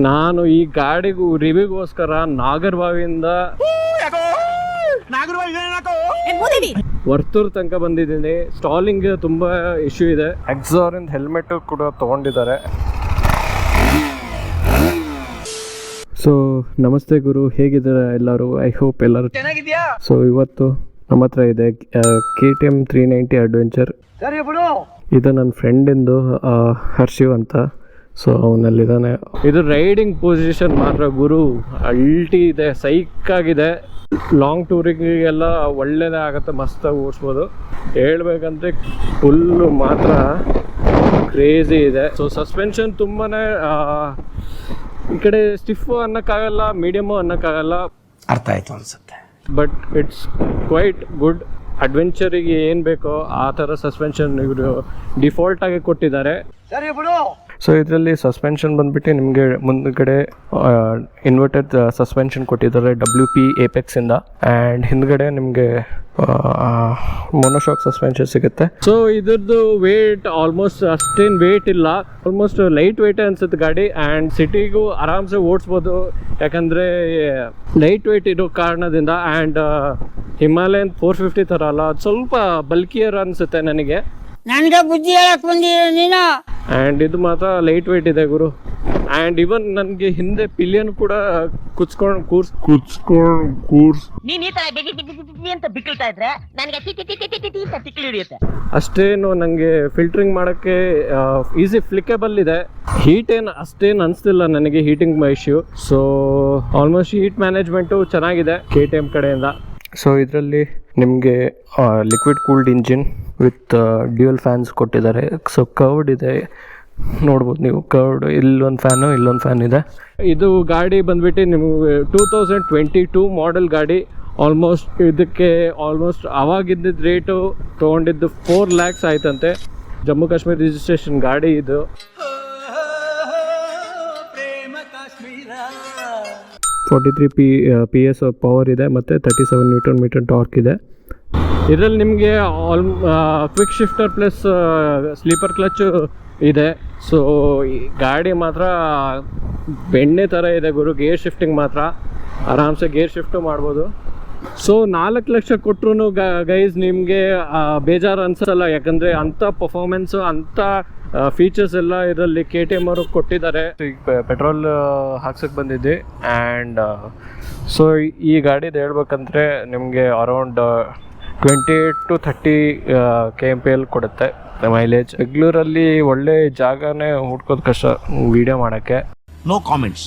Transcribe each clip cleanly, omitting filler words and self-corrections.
ನಾನು ಈ ಗಾಡಿಗೂ ರಿವ್ಯೂಗೋಸ್ಕರ ನಾಗರಬಾವಿಯಿಂದ ವರ್ತೂರ್ ತನಕ ಬಂದಿದ್ದೀನಿ. ಸ್ಟಾಲಿಂಗ್ ತುಂಬಾ ಇಶ್ಯೂ ಇದೆ. ಎಕ್ಸಾರಿಂದ ಹೆಲ್ಮೆಟ್ ಕೂಡ ತಗೊಂಡಿದ್ದಾರೆ. ಸೊ ನಮಸ್ತೆ ಗುರು, ಹೇಗಿದ್ದಾರೆ ಎಲ್ಲರೂ? ಐ ಹೋಪ್ ಎಲ್ಲರೂ ಚೆನ್ನಾಗಿದ್ಯಾ. ಸೊ ಇವತ್ತು ನಮ್ಮ ಹತ್ರ ಇದೆ KTM 390 ಅಡ್ವೆಂಚರ್. ಇದು ನನ್ನ ಫ್ರೆಂಡಿಂದು ಹರ್ಷಿವ್ ಅಂತ. ಸೊ ಅವನಲ್ಲಿದ್ದಾನೆ. ಇದು ರೈಡಿಂಗ್ ಪೊಸಿಷನ್ ಮಾತ್ರ ಗುರು ಅಲ್ಟಿ ಇದೆ, ಸೈಕ್ ಆಗಿದೆ. ಲಾಂಗ್ ಟೂರಿಗೆಲ್ಲ ಒಳ್ಳೇದೇ ಆಗುತ್ತೆ, ಮಸ್ತಾಗಿ ಓಡಿಸ್ಬೋದು. ಹೇಳ್ಬೇಕಂದ್ರೆ ಫುಲ್ಲು ಮಾತ್ರ ಕ್ರೇಜಿ ಇದೆ. ಸೊ ಸಸ್ಪೆನ್ಷನ್ ತುಂಬಾ ಈ ಕಡೆ ಸ್ಟಿಫು ಅನ್ನೋಕ್ಕಾಗಲ್ಲ, ಮೀಡಿಯಮು ಅನ್ನೋಕ್ಕಾಗಲ್ಲ. ಅರ್ಥ ಆಯ್ತು ಅನ್ಸುತ್ತೆ. But it's quite good. ಅಡ್ವೆಂಚರಿಗೆ ಏನು ಬೇಕೋ ಆ ಥರ ಸಸ್ಪೆನ್ಷನ್ ಇವರು ಡಿಫಾಲ್ಟ್ ಆಗಿ ಕೊಟ್ಟಿದ್ದಾರೆ. ಸೊ ಇದರಲ್ಲಿ ಸಸ್ಪೆನ್ಷನ್ ಬಂದ್ಬಿಟ್ಟು ನಿಮಗೆ ಮುಂದ್ಗಡೆ ಇನ್ವರ್ಟೆಡ್ ಸಸ್ಪೆನ್ಷನ್ ಕೊಟ್ಟಿದ್ದಾರೆ WP ಏಪೆಕ್ಸ್ ಇಂದ. ಆ್ಯಂಡ್ ಹಿಂದ್ಗಡೆ ನಿಮಗೆ ಮೊನೋಶಾಕ್ ಸಸ್ಪೆನ್ಷನ್ ಸಿಗುತ್ತೆ. ಸೊ ಇದ್ರದ್ದು ವೇಟ್ ಆಲ್ಮೋಸ್ಟ್ ಅಷ್ಟೇನು ವೇಟ್ ಇಲ್ಲ, ಆಲ್ಮೋಸ್ಟ್ ಲೈಟ್ ವೇಟ್ ಅನ್ಸುತ್ತೆ ಗಾಡಿ. ಆ್ಯಂಡ್ ಸಿಟಿಗೂ ಆರಾಮ್ಸೆ ಓಡಿಸ್ಬೋದು, ಯಾಕಂದರೆ ಲೈಟ್ ವೇಟ್ ಇರೋ ಕಾರಣದಿಂದ. ಆ್ಯಂಡ್ ಹಿಮಾಲಯನ್ 450 ಥರ ಅಲ್ಲ, ಅದು ಸ್ವಲ್ಪ ಬಲ್ಕಿಯರ್ ಅನಿಸುತ್ತೆ ನನಗೆ. ಬುದ್ಧಿ ಹೇಳಕ್ ಬಂದಿರೋ ನೀನು. ಆ್ಯಂಡ್ ಇದು ಮಾತ್ರ ಲೈಟ್ ವೇಟ್ ಇದೆ ಗುರು. ಆ್ಯಂಡ್ ಇವನ್ ನನಗೆ ಹಿಂದೆ ಪಿಲಿಯನ್ ಕೂಡ ಕುಚ್ಕೊಂಡು ಕೂರ್ಸ್ ನೀನ್ ಈ ತರ ಅಂತ ಬಿಕ್ಕಳ್ತಾ ಇದ್ರೆ ನನಗೆ ತಿಕ್ಲಿ ಹಿಡಿಯುತ್ತೆ. ಅಷ್ಟೇನು ನನಗೆ ಫಿಲ್ಟ್ರಿಂಗ್ ಮಾಡೋಕ್ಕೆ ಈಸಿ ಫ್ಲಿಕೇಬಲ್ ಇದೆ. ಹೀಟ್ ಏನು ಅಷ್ಟೇನು ಅನಿಸ್ತಿಲ್ಲ ನನಗೆ, heating issue. So almost heat management ಚೆನ್ನಾಗಿದೆ KTM ಕಡೆಯಿಂದ. ಸೊ ಇದರಲ್ಲಿ ನಿಮಗೆ liquid cooled engine with dual fans ಕೊಟ್ಟಿದ್ದಾರೆ. ಸೊ ಕರ್ವ್ಡ್ ಇದೆ, ನೋಡ್ಬೋದು ನೀವು. ಕರ್ವ್ಡ್ ಇಲ್ಲೊಂದು ಫ್ಯಾನು, ಇಲ್ಲೊಂದು ಫ್ಯಾನ್ ಇದೆ. ಇದು ಗಾಡಿ ಬಂದ್ಬಿಟ್ಟು ನಿಮಗೆ 2022 ಮಾಡೆಲ್ ಗಾಡಿ. ಆಲ್ಮೋಸ್ಟ್ ಇದಕ್ಕೆ ಅವಾಗಿದ್ದ ರೇಟು ತೊಗೊಂಡಿದ್ದು 4 lakhs ಆಯ್ತಂತೆ. ಜಮ್ಮು ಕಾಶ್ಮೀರ್ ರಿಜಿಸ್ಟ್ರೇಷನ್ ಗಾಡಿ ಇದು. 43 PS ಪವರ್ ಇದೆ ಮತ್ತು 37 Nm ಟಾರ್ಕ್ ಇದೆ. ಇದರಲ್ಲಿ ನಿಮಗೆ quick shifter plus sleeper clutch ಇದೆ. ಸೊ ಈ ಗಾಡಿ ಮಾತ್ರ ಬೆಣ್ಣೆ ಥರ ಇದೆ ಗುರು. ಗೇರ್ ಶಿಫ್ಟಿಂಗ್ ಮಾತ್ರ ಆರಾಮ್ಸೆ ಗೇರ್ ಶಿಫ್ಟು ಮಾಡ್ಬೋದು. ಸೊ 4 ಲಕ್ಷ ಕೊಟ್ಟರು ಗೈಸ್ ನಿಮಗೆ ಬೇಜಾರು ಅನ್ಸಲ್ಲ, ಯಾಕಂದರೆ ಅಂಥ ಪರ್ಫಾರ್ಮೆನ್ಸು, ಅಂಥ ಫೀಚರ್ಸ್ ಎಲ್ಲ ಇದರಲ್ಲಿ KTM ಅವರು ಕೊಟ್ಟಿದ್ದಾರೆ. ಈಗ ಪೆಟ್ರೋಲ್ ಹಾಕ್ಸಕ್ಕೆ ಬಂದಿದ್ದೆ. ಆ್ಯಂಡ್ ಸೊ ಈ ಗಾಡಿದು ಹೇಳ್ಬೇಕಂದ್ರೆ ನಿಮಗೆ ಅರೌಂಡ್ 28 to 30 kmpl ಕೊಡುತ್ತೆ ಮೈಲೇಜ್. ಬೆಂಗಳೂರಲ್ಲಿ ಒಳ್ಳೆ ಜಾಗನೇ ಹುಡ್ಕೋದು ಕಷ್ಟ ವಿಡಿಯೋ ಮಾಡೋಕ್ಕೆ. No comments.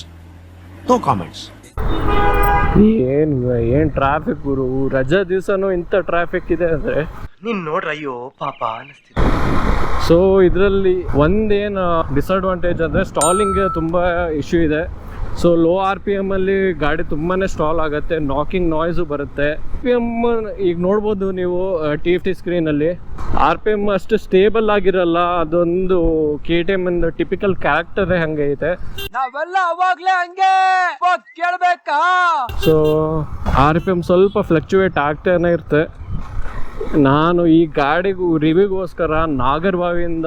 ಏನು ಟ್ರಾಫಿಕ್ ಗುರು, ರಜಾ ದಿವಸನೂ ಇಂಥ ಟ್ರಾಫಿಕ್ ಇದೆ ಅಂದರೆ ನೀನು ನೋಡ್ರ ಅಯ್ಯೋ ಪಾಪ ಅನಿಸ್ತಿದೆ. ಸೊ ಇದರಲ್ಲಿ ಒಂದೇನು ಡಿಸಡ್ವಾಂಟೇಜ್ ಅಂದರೆ ಸ್ಟಾಲಿಂಗ್ ತುಂಬ ಇಶ್ಯೂ ಇದೆ. ಸೊ ಲೋ RPM ಅಲ್ಲಿ ಗಾಡಿ ತುಂಬಾ ಸ್ಟಾಲ್ ಆಗುತ್ತೆ, ನಾಕಿಂಗ್ ನಾಯ್ಸು ಬರುತ್ತೆ. RPM ಈಗ ನೋಡ್ಬೋದು ನೀವು TFT ಸ್ಕ್ರೀನಲ್ಲಿ. RPM ಅಷ್ಟು ಸ್ಟೇಬಲ್ ಆಗಿರಲ್ಲ, ಅದೊಂದು KTM ಇಂದ ಟಿಪಿಕಲ್ ಕ್ಯಾರೆಕ್ಟರೇ ಹಂಗೆ ಐತೆ. ನಾವೆಲ್ಲ ಅವಾಗ್ಲೇ ಹಂಗೆ ಕೇಳ್ಬೇಕಾ. ಸೊ RPM ಸ್ವಲ್ಪ ಫ್ಲಕ್ಚುವೇಟ್ ಆಗ್ತಾನೆ ಇರುತ್ತೆ. ನಾನು ಈ ಗಾಡಿಗೂ ರಿವ್ಯೂಗೋಸ್ಕರ ನಾಗರಬಾವಿಯಿಂದ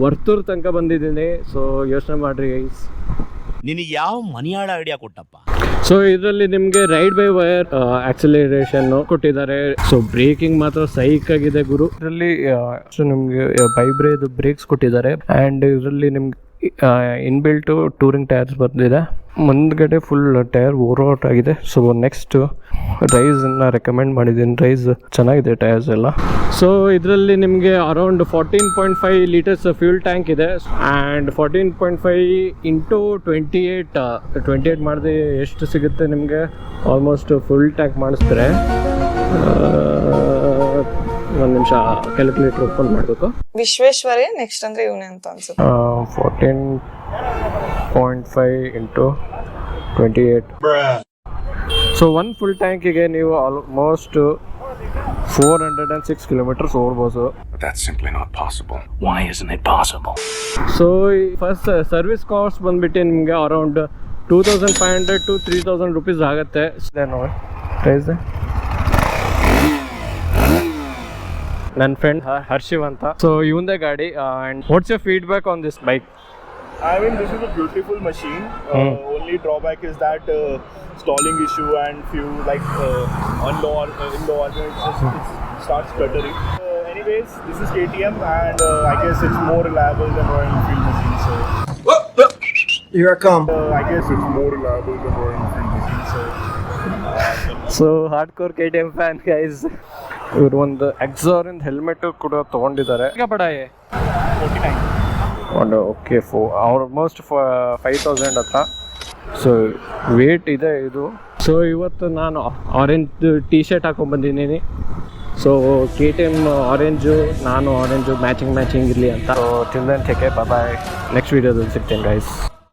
ವರ್ತೂರ್ ತನಕ ಬಂದಿದ್ದೀನಿ. ಸೊ ಯೋಚನೆ ಮಾಡ್ರಿ ಗೈಸ್, ನಿನಗೆ ಯಾವ ಮನಿಯಾಳ ಐಡಿಯಾ ಕೊಟ್ಟಪ್ಪ. ಸೊ ಇದರಲ್ಲಿ ನಿಮಗೆ ರೈಡ್ ಬೈ ವೈರ್ ಆಕ್ಸಿಲರೇಷನ್ ಕೊಟ್ಟಿದ್ದಾರೆ. ಸೊ ಬ್ರೇಕಿಂಗ್ ಮಾತ್ರ ಸೈಕ್ ಆಗಿದೆ ಗುರು. ಇದರಲ್ಲಿ ನಿಮಗೆ ವೈಬ್ರೇದು ಬ್ರೇಕ್ಸ್ ಕೊಟ್ಟಿದ್ದಾರೆ. ಆ್ಯಂಡ್ ಇದರಲ್ಲಿ ನಿಮ್ಗೆ ಇನ್ಬಿಲ್ಟು ಟೂರಿಂಗ್ ಟೈರ್ಸ್ ಬಂದಿದೆ. ಮುಂದ್ಗಡೆ ಫುಲ್ ಟೈರ್ ಓವರ್ಔಟ್ ಆಗಿದೆ. ಸೊ ನೆಕ್ಸ್ಟ್ ರೈಸನ್ನು ರೆಕಮೆಂಡ್ ಮಾಡಿದ್ದೀನಿ. ರೈಸ್ ಚೆನ್ನಾಗಿದೆ ಟೈರ್ಸ್ ಎಲ್ಲ. ಸೊ ಇದರಲ್ಲಿ ನಿಮಗೆ ಅರೌಂಡ್ 14.5 ಲೀಟರ್ಸ್ ಫ್ಯೂಲ್ ಟ್ಯಾಂಕ್ ಇದೆ. ಆ್ಯಂಡ್ 14.5 ಇಂಟು 28 ಮಾಡಿದ್ರೆ ಎಷ್ಟು ಸಿಗುತ್ತೆ ನಿಮಗೆ? ಆಲ್ಮೋಸ್ಟ್ ಫುಲ್ ಟ್ಯಾಂಕ್ ಮಾಡಿಸ್ತಾರೆ. ಒಂದು ನಿಮಿಷ ಕ್ಯಾಲ್ಕುಲೇಟರ್ ಓಪನ್ ಮಾಡಬೇಕು. ವಿಶ್ವೇಶ್ವರೇ ನೆಕ್ಸ್ಟ್ ಅಂದ್ರೆ ಇವನೇ ಅಂತ ಅನ್ಸುತ್ತೆ. 14.5 ಇಂಟು 28. ಸೊ ಒಂದು ಫುಲ್ ಟ್ಯಾಂಕಿಗೆ ನೀವು almost 406 kilometers ಓಡ್ಬೋದು. That's simply not possible. Why isn't it possible? So first service cost ಬಂದ್ಬಿಟ್ಟು ನಿಮಗೆ ಅರೌಂಡ್ 2500 to 3000 rupees ಆಗುತ್ತೆ. ಪ್ರೈಸ್ ನನ್ನ ಫ್ರೆಂಡ್ ಹರ್ಷಿವ್ ಅಂತ. ಸೊ ಇವಂದೇ ಗಾಡಿ. And what's your feedback on this bike? I mean, this is a beautiful machine. Only drawback is that stalling issue and few like in low it starts stuttering. Anyways, this is KTM and I guess it's more reliable than Royal Enfield machine. So Here I come. I guess it's more reliable than Royal Enfield machine. So hard core KTM fan guys. ಇವರು ಒಂದು ಎಕ್ಸಾರಿಂದ helmet ಕೂಡ ತೊಗೊಂಡಿದ್ದಾರೆ. ಬಡಾಯೆ 49. Okay almost 5,000 ಹತ್ರ. So wait ಇದೆ ಇದು. So ಇವತ್ತು ನಾನು orange T shirt ಹಾಕೊಂಡ್ಬಂದಿದ್ದೀನಿ. So KTM orange, ನಾನು ಆರೆಂಜು ಮ್ಯಾಚಿಂಗ್ ಇರಲಿ ಅಂತ. So till then take care, bye. Next ವೀಡಿಯೋದಲ್ಲಿ ಸಿಗ್ತೇನೆ ಗೈಸ್.